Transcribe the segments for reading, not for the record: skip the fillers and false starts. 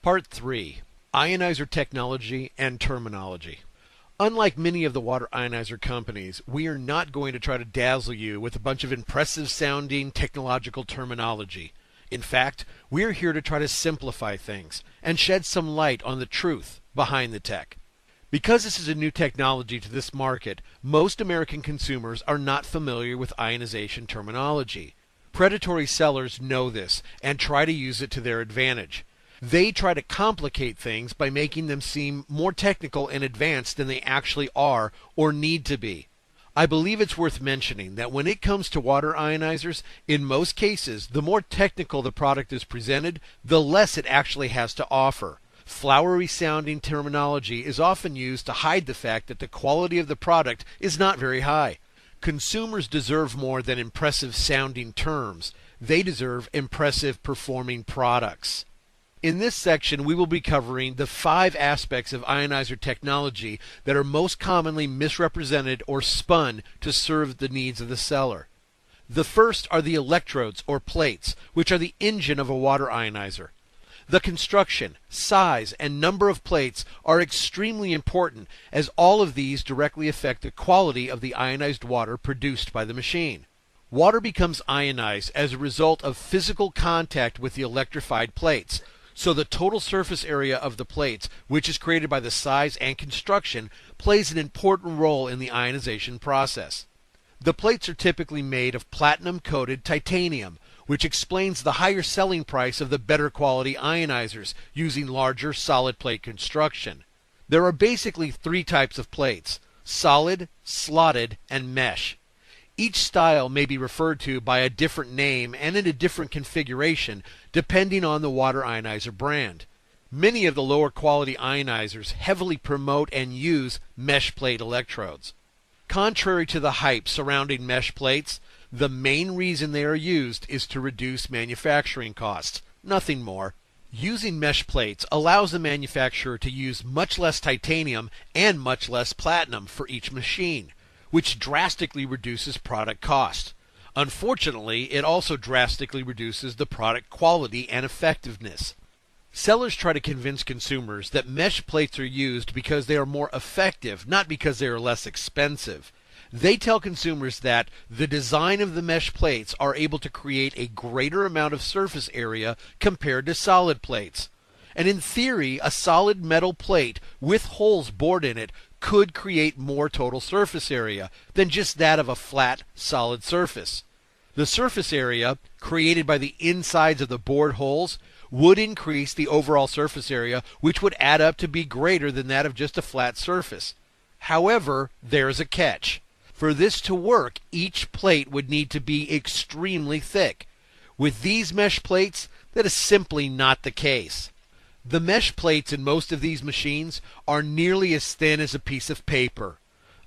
Part 3. Ionizer Technology and Terminology. Unlike many of the water ionizer companies, we are not going to try to dazzle you with a bunch of impressive sounding technological terminology. In fact, we are here to try to simplify things and shed some light on the truth behind the tech. Because this is a new technology to this market, most American consumers are not familiar with ionization terminology. Predatory sellers know this and try to use it to their advantage. They try to complicate things by making them seem more technical and advanced than they actually are or need to be. I believe it's worth mentioning that when it comes to water ionizers, in most cases, the more technical the product is presented, the less it actually has to offer. Flowery sounding terminology is often used to hide the fact that the quality of the product is not very high. Consumers deserve more than impressive sounding terms. They deserve impressive performing products. In this section, we will be covering the 5 aspects of ionizer technology that are most commonly misrepresented or spun to serve the needs of the seller. The first are the electrodes or plates, which are the engine of a water ionizer. The construction, size, and number of plates are extremely important, as all of these directly affect the quality of the ionized water produced by the machine. Water becomes ionized as a result of physical contact with the electrified plates. So the total surface area of the plates, which is created by the size and construction, plays an important role in the ionization process. The plates are typically made of platinum-coated titanium, which explains the higher selling price of the better quality ionizers using larger solid plate construction. There are basically 3 types of plates: solid, slotted, and mesh. Each style may be referred to by a different name and in a different configuration depending on the water ionizer brand. Many of the lower quality ionizers heavily promote and use mesh plate electrodes. Contrary to the hype surrounding mesh plates, the main reason they are used is to reduce manufacturing costs, nothing more. Using mesh plates allows the manufacturer to use much less titanium and much less platinum for each machine, which drastically reduces product cost. Unfortunately, it also drastically reduces the product quality and effectiveness. Sellers try to convince consumers that mesh plates are used because they are more effective, not because they are less expensive. They tell consumers that the design of the mesh plates are able to create a greater amount of surface area compared to solid plates. And in theory, a solid metal plate with holes bored in it could create more total surface area than just that of a flat, solid surface. The surface area, created by the insides of the bored holes, would increase the overall surface area, which would add up to be greater than that of just a flat surface. However, there's a catch. For this to work, each plate would need to be extremely thick. With these mesh plates, that is simply not the case. The mesh plates in most of these machines are nearly as thin as a piece of paper.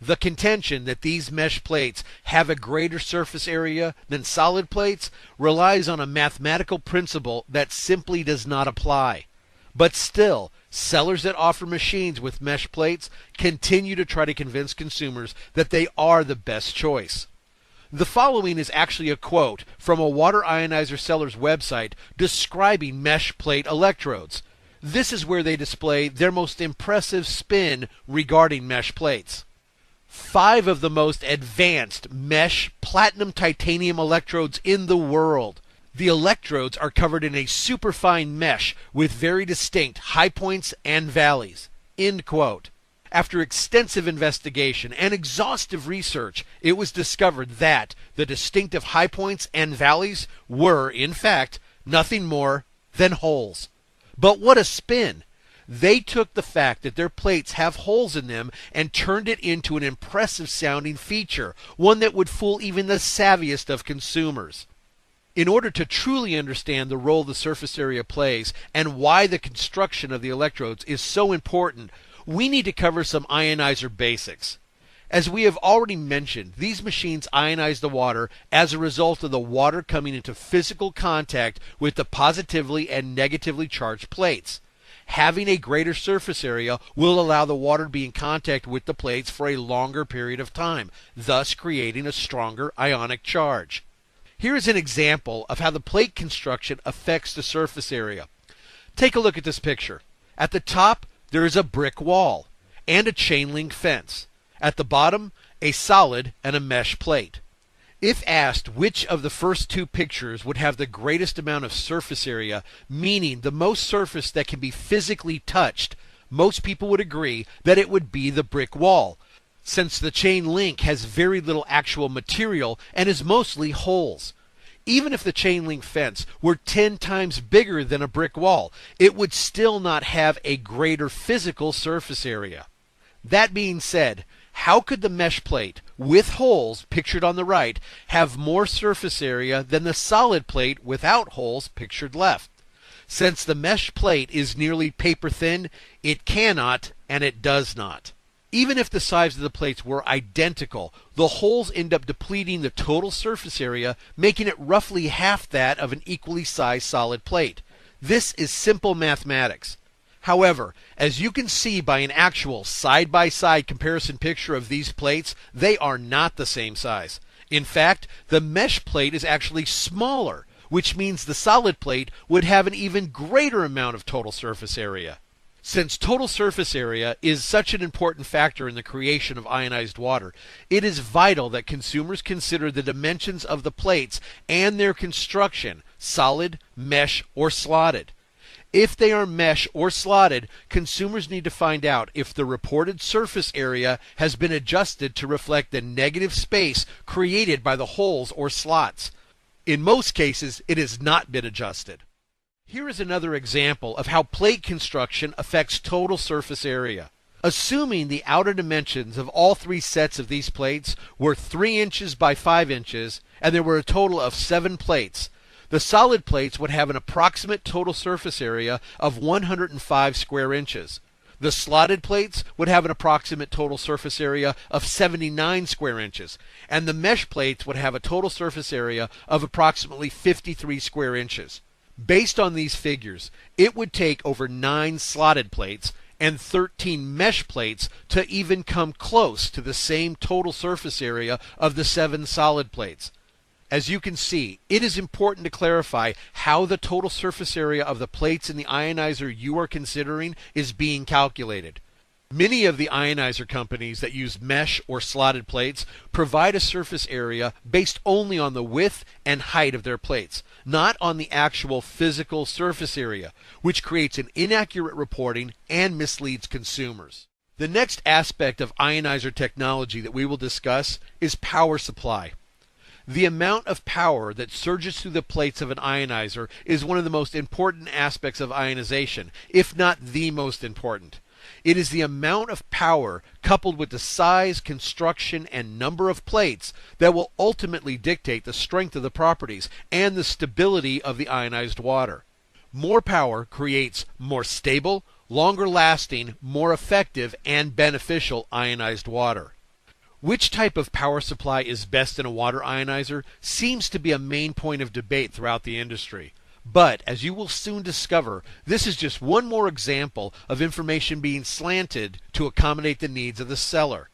The contention that these mesh plates have a greater surface area than solid plates relies on a mathematical principle that simply does not apply. But still, sellers that offer machines with mesh plates continue to try to convince consumers that they are the best choice. The following is actually a quote from a water ionizer seller's website describing mesh plate electrodes. This is where they display their most impressive spin regarding mesh plates. 5 of the most advanced mesh platinum titanium electrodes in the world. The electrodes are covered in a superfine mesh with very distinct high points and valleys. End quote. After extensive investigation and exhaustive research, it was discovered that the distinctive high points and valleys were, in fact, nothing more than holes. But what a spin! They took the fact that their plates have holes in them and turned it into an impressive sounding feature, one that would fool even the savviest of consumers. In order to truly understand the role the surface area plays and why the construction of the electrodes is so important, we need to cover some ionizer basics. As we have already mentioned, these machines ionize the water as a result of the water coming into physical contact with the positively and negatively charged plates. Having a greater surface area will allow the water to be in contact with the plates for a longer period of time, thus creating a stronger ionic charge. Here is an example of how the plate construction affects the surface area. Take a look at this picture. At the top, there is a brick wall and a chain link fence. At the bottom, a solid and a mesh plate. If asked which of the first two pictures would have the greatest amount of surface area, meaning the most surface that can be physically touched, most people would agree that it would be the brick wall, since the chain link has very little actual material and is mostly holes. Even if the chain link fence were 10 times bigger than a brick wall, it would still not have a greater physical surface area. That being said, how could the mesh plate, with holes pictured on the right, have more surface area than the solid plate without holes pictured left? Since the mesh plate is nearly paper thin, it cannot and it does not. Even if the size of the plates were identical, the holes end up depleting the total surface area, making it roughly half that of an equally sized solid plate. This is simple mathematics. However, as you can see by an actual side-by-side comparison picture of these plates, they are not the same size. In fact, the mesh plate is actually smaller, which means the solid plate would have an even greater amount of total surface area. Since total surface area is such an important factor in the creation of ionized water, it is vital that consumers consider the dimensions of the plates and their construction, solid, mesh, or slotted. If they are mesh or slotted, consumers need to find out if the reported surface area has been adjusted to reflect the negative space created by the holes or slots. In most cases, it has not been adjusted. Here is another example of how plate construction affects total surface area. Assuming the outer dimensions of all three sets of these plates were 3 inches by 5 inches, and there were a total of 7 plates, the solid plates would have an approximate total surface area of 105 square inches. The slotted plates would have an approximate total surface area of 79 square inches, and the mesh plates would have a total surface area of approximately 53 square inches. Based on these figures, it would take over 9 slotted plates and 13 mesh plates to even come close to the same total surface area of the 7 solid plates. As you can see, it is important to clarify how the total surface area of the plates in the ionizer you are considering is being calculated. Many of the ionizer companies that use mesh or slotted plates provide a surface area based only on the width and height of their plates, not on the actual physical surface area, which creates an inaccurate reporting and misleads consumers. The next aspect of ionizer technology that we will discuss is power supply. The amount of power that surges through the plates of an ionizer is one of the most important aspects of ionization, if not the most important. It is the amount of power coupled with the size, construction, and number of plates that will ultimately dictate the strength of the properties and the stability of the ionized water. More power creates more stable, longer lasting, more effective, and beneficial ionized water. Which type of power supply is best in a water ionizer seems to be a main point of debate throughout the industry. But, as you will soon discover, this is just one more example of information being slanted to accommodate the needs of the seller.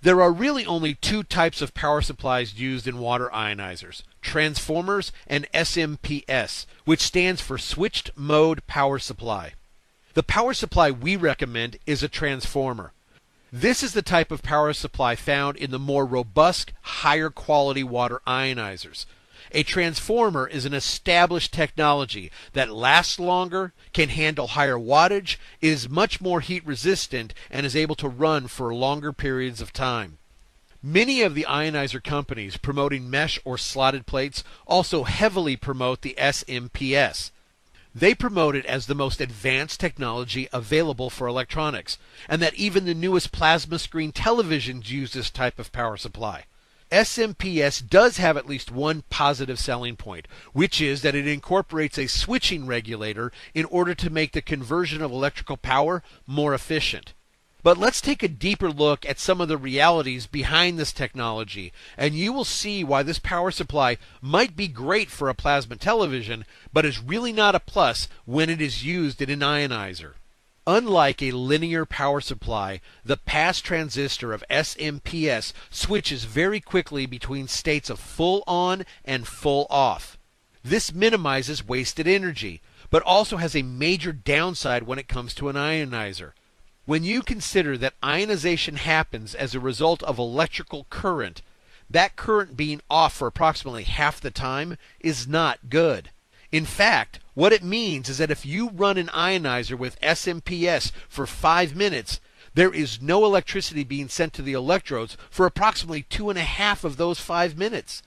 There are really only 2 types of power supplies used in water ionizers: transformers and SMPS, which stands for Switched Mode Power Supply. The power supply we recommend is a transformer. This is the type of power supply found in the more robust, higher quality water ionizers. A transformer is an established technology that lasts longer, can handle higher wattage, is much more heat resistant, and is able to run for longer periods of time. Many of the ionizer companies promoting mesh or slotted plates also heavily promote the SMPS. They promote it as the most advanced technology available for electronics, and that even the newest plasma screen televisions use this type of power supply. SMPS does have at least one positive selling point, which is that it incorporates a switching regulator in order to make the conversion of electrical power more efficient. But let's take a deeper look at some of the realities behind this technology, and you will see why this power supply might be great for a plasma television, but is really not a plus when it is used in an ionizer. Unlike a linear power supply, the pass transistor of SMPS switches very quickly between states of full on and full off. This minimizes wasted energy, but also has a major downside when it comes to an ionizer. When you consider that ionization happens as a result of electrical current, that current being off for approximately half the time is not good. In fact, what it means is that if you run an ionizer with SMPS for 5 minutes, there is no electricity being sent to the electrodes for approximately 2.5 of those 5 minutes.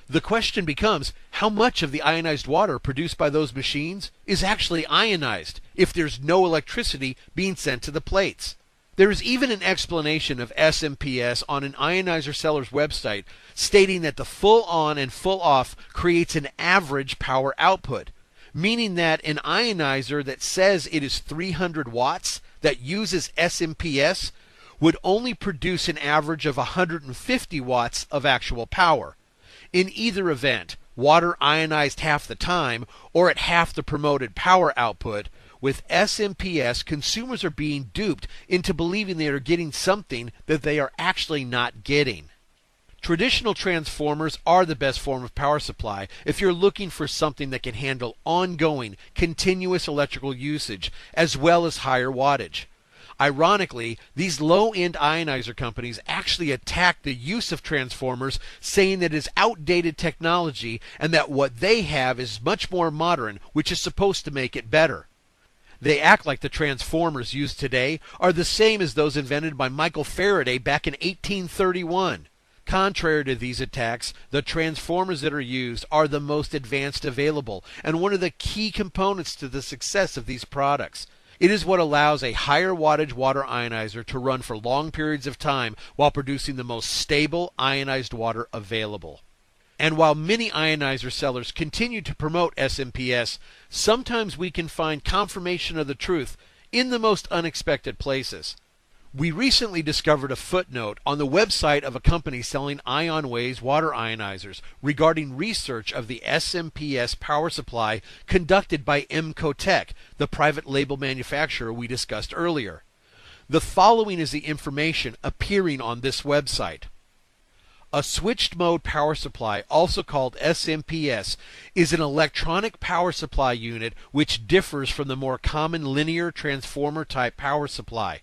The question becomes, how much of the ionized water produced by those machines is actually ionized if there's no electricity being sent to the plates? There is even an explanation of SMPS on an ionizer seller's website stating that the full on and full off creates an average power output, meaning that an ionizer that says it is 300 watts that uses SMPS would only produce an average of 150 watts of actual power. In either event, water ionized half the time or at half the promoted power output. With SMPS, consumers are being duped into believing they are getting something that they are actually not getting. Traditional transformers are the best form of power supply if you're looking for something that can handle ongoing, continuous electrical usage as well as higher wattage. Ironically, these low-end ionizer companies actually attack the use of transformers, saying that it is outdated technology and that what they have is much more modern, which is supposed to make it better. They act like the transformers used today are the same as those invented by Michael Faraday back in 1831. Contrary to these attacks, the transformers that are used are the most advanced available and one of the key components to the success of these products. It is what allows a higher wattage water ionizer to run for long periods of time while producing the most stable ionized water available. And while many ionizer sellers continue to promote SMPS, sometimes we can find confirmation of the truth in the most unexpected places. We recently discovered a footnote on the website of a company selling IonWays water ionizers regarding research of the SMPS power supply conducted by Emcotech, the private label manufacturer we discussed earlier. The following is the information appearing on this website. A switched mode power supply, also called SMPS, is an electronic power supply unit which differs from the more common linear transformer type power supply.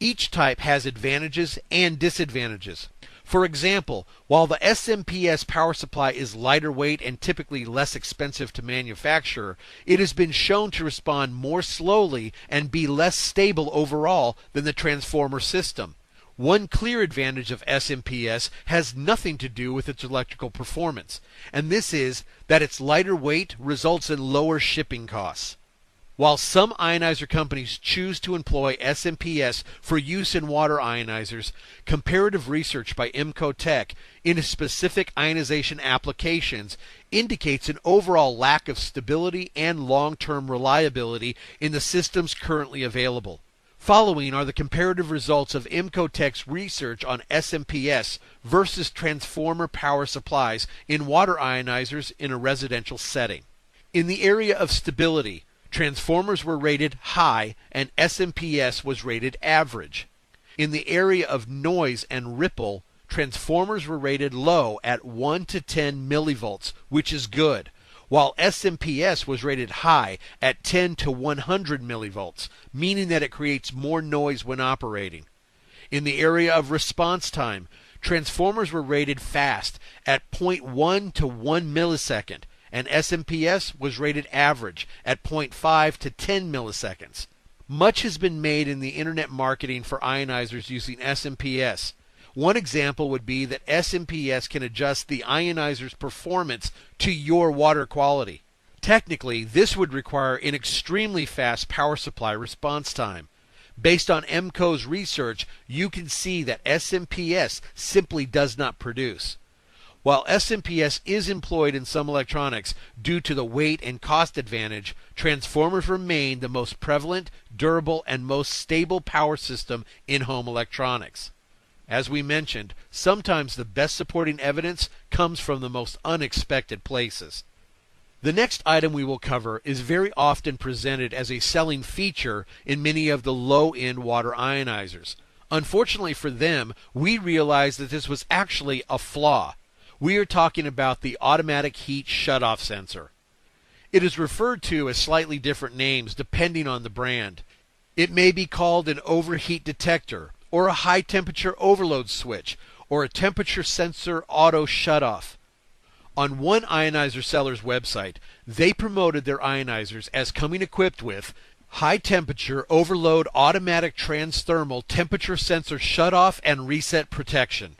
Each type has advantages and disadvantages. For example, while the SMPS power supply is lighter weight and typically less expensive to manufacture, it has been shown to respond more slowly and be less stable overall than the transformer system. One clear advantage of SMPS has nothing to do with its electrical performance, and this is that its lighter weight results in lower shipping costs. While some ionizer companies choose to employ SMPS for use in water ionizers, comparative research by Emcotech into specific ionization applications indicates an overall lack of stability and long-term reliability in the systems currently available. Following are the comparative results of Emcotech's research on SMPS versus transformer power supplies in water ionizers in a residential setting. In the area of stability, transformers were rated high and SMPS was rated average. In the area of noise and ripple, transformers were rated low at 1 to 10 millivolts, which is good, while SMPS was rated high at 10 to 100 millivolts, meaning that it creates more noise when operating. In the area of response time, transformers were rated fast at 0.1 to 1 millisecond, and SMPS was rated average at 0.5 to 10 milliseconds. Much has been made in the internet marketing for ionizers using SMPS. One example would be that SMPS can adjust the ionizer's performance to your water quality. Technically, this would require an extremely fast power supply response time. Based on Emco's research, you can see that SMPS simply does not produce. While SMPS is employed in some electronics due to the weight and cost advantage, transformers remain the most prevalent, durable, and most stable power system in home electronics. As we mentioned, sometimes the best supporting evidence comes from the most unexpected places. The next item we will cover is very often presented as a selling feature in many of the low-end water ionizers. Unfortunately for them, we realized that this was actually a flaw. We are talking about the automatic heat shutoff sensor. It is referred to as slightly different names depending on the brand. It may be called an overheat detector, or a high temperature overload switch, or a temperature sensor auto shutoff. On one ionizer seller's website, they promoted their ionizers as coming equipped with high temperature overload automatic transthermal temperature sensor shutoff and reset protection.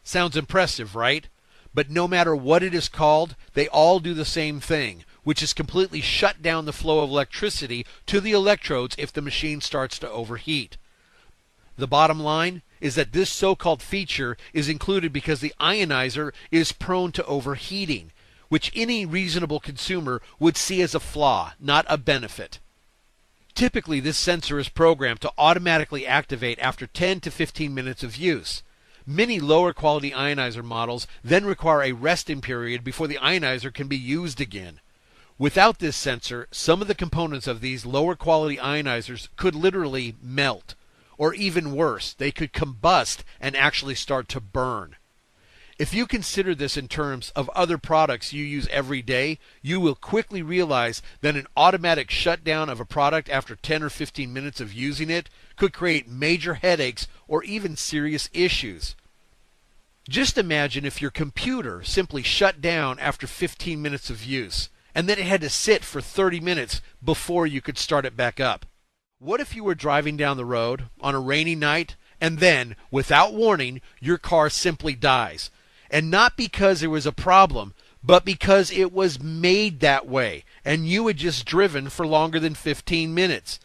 Sounds impressive, right? But no matter what it is called, they all do the same thing, which is completely shut down the flow of electricity to the electrodes if the machine starts to overheat. The bottom line is that this so-called feature is included because the ionizer is prone to overheating, which any reasonable consumer would see as a flaw, not a benefit. Typically, this sensor is programmed to automatically activate after 10 to 15 minutes of use. Many lower quality ionizer models then require a resting period before the ionizer can be used again. Without this sensor, some of the components of these lower quality ionizers could literally melt. Or even worse, they could combust and actually start to burn. If you consider this in terms of other products you use every day, you will quickly realize that an automatic shutdown of a product after 10 or 15 minutes of using it could create major headaches or even serious issues. Just imagine if your computer simply shut down after 15 minutes of use, and then it had to sit for 30 minutes before you could start it back up. What if you were driving down the road on a rainy night and then, without warning, your car simply dies? And not because there was a problem, but because it was made that way and you had just driven for longer than 15 minutes.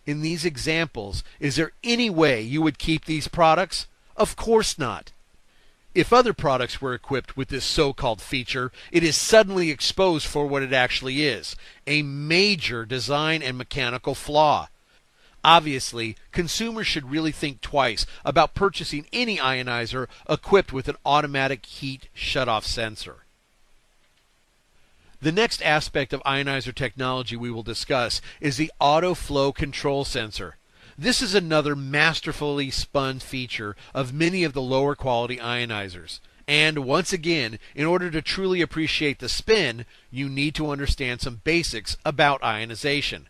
In these examples, is there any way you would keep these products? Of course not. If other products were equipped with this so-called feature, it is suddenly exposed for what it actually is, a major design and mechanical flaw. Obviously, consumers should really think twice about purchasing any ionizer equipped with an automatic heat shutoff sensor. The next aspect of ionizer technology we will discuss is the auto flow control sensor. This is another masterfully spun feature of many of the lower quality ionizers. And once again, in order to truly appreciate the spin, you need to understand some basics about ionization.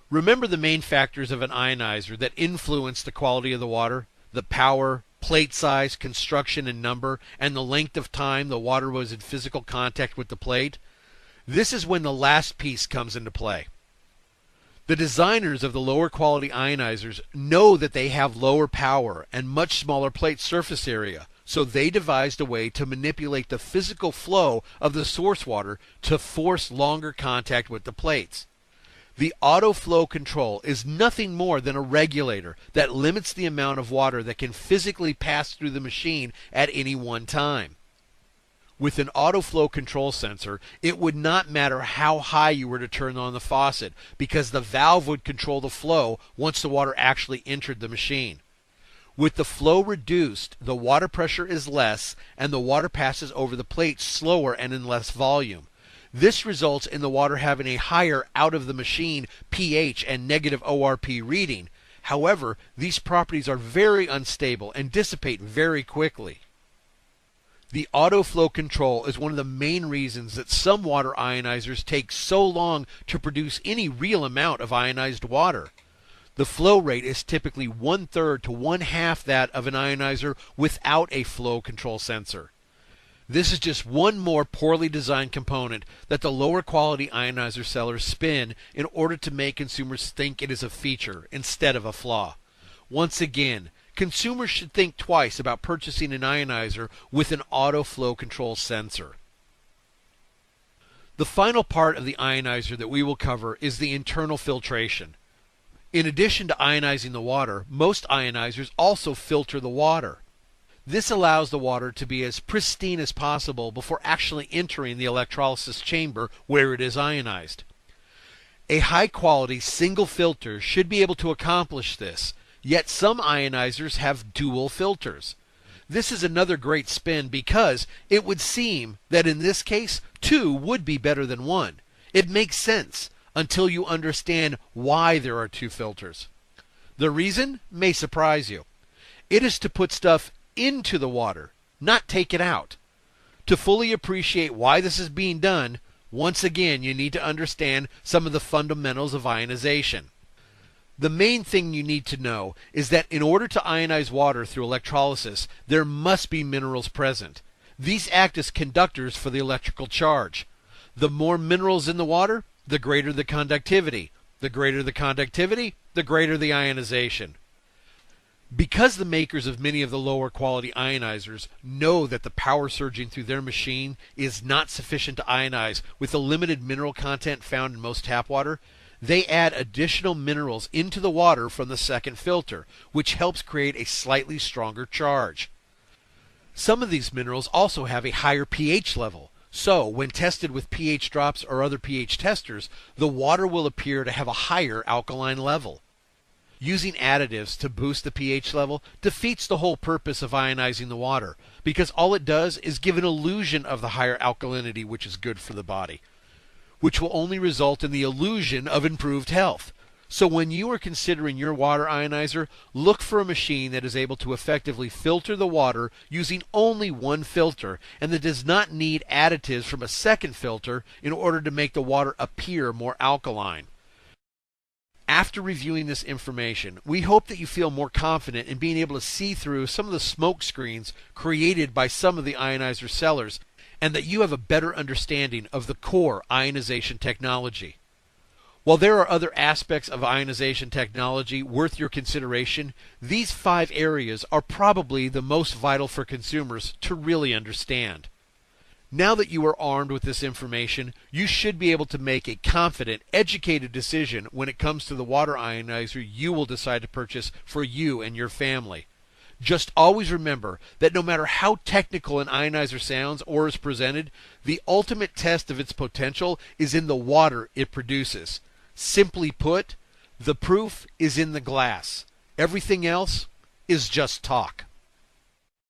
Remember the main factors of an ionizer that influence the quality of the water: the power, plate size, construction and number, and the length of time the water was in physical contact with the plate. This is when the last piece comes into play. The designers of the lower quality ionizers know that they have lower power and much smaller plate surface area, so they devised a way to manipulate the physical flow of the source water to force longer contact with the plates. The auto flow control is nothing more than a regulator that limits the amount of water that can physically pass through the machine at any one time. With an auto flow control sensor, it would not matter how high you were to turn on the faucet, because the valve would control the flow once the water actually entered the machine. With the flow reduced, the water pressure is less and the water passes over the plate slower and in less volume. This results in the water having a higher out-of-the-machine pH and negative ORP reading. However, these properties are very unstable and dissipate very quickly. The auto flow control is one of the main reasons that some water ionizers take so long to produce any real amount of ionized water. The flow rate is typically 1/3 to 1/2 that of an ionizer without a flow control sensor. This is just one more poorly designed component that the lower quality ionizer sellers spin in order to make consumers think it is a feature instead of a flaw. Once again, consumers should think twice about purchasing an ionizer with an auto flow control sensor. The final part of the ionizer that we will cover is the internal filtration. In addition to ionizing the water, most ionizers also filter the water. This allows the water to be as pristine as possible before actually entering the electrolysis chamber where it is ionized. A high-quality single filter should be able to accomplish this, yet some ionizers have dual filters. This is another great spin because it would seem that in this case, two would be better than one. It makes sense until you understand why there are two filters. The reason may surprise you. It is to put stuff into the water, not take it out. To fully appreciate why this is being done, Once again, you need to understand some of the fundamentals of ionization. The main thing you need to know is that in order to ionize water through electrolysis, there must be minerals present. These act as conductors for the electrical charge. The more minerals in the water, the greater the conductivity. The greater the conductivity, the greater the ionization. Because the makers of many of the lower quality ionizers know that the power surging through their machine is not sufficient to ionize with the limited mineral content found in most tap water, they add additional minerals into the water from the second filter, which helps create a slightly stronger charge. Some of these minerals also have a higher pH level, so when tested with pH drops or other pH testers, the water will appear to have a higher alkaline level. Using additives to boost the pH level defeats the whole purpose of ionizing the water, because all it does is give an illusion of the higher alkalinity, which is good for the body, which will only result in the illusion of improved health. So when you are considering your water ionizer, look for a machine that is able to effectively filter the water using only one filter and that does not need additives from a second filter in order to make the water appear more alkaline. After reviewing this information, we hope that you feel more confident in being able to see through some of the smoke screens created by some of the ionizer sellers, and that you have a better understanding of the core ionization technology. While there are other aspects of ionization technology worth your consideration, these 5 areas are probably the most vital for consumers to really understand. Now that you are armed with this information, you should be able to make a confident, educated decision when it comes to the water ionizer you will decide to purchase for you and your family. Just always remember that no matter how technical an ionizer sounds or is presented, the ultimate test of its potential is in the water it produces. Simply put, the proof is in the glass. Everything else is just talk.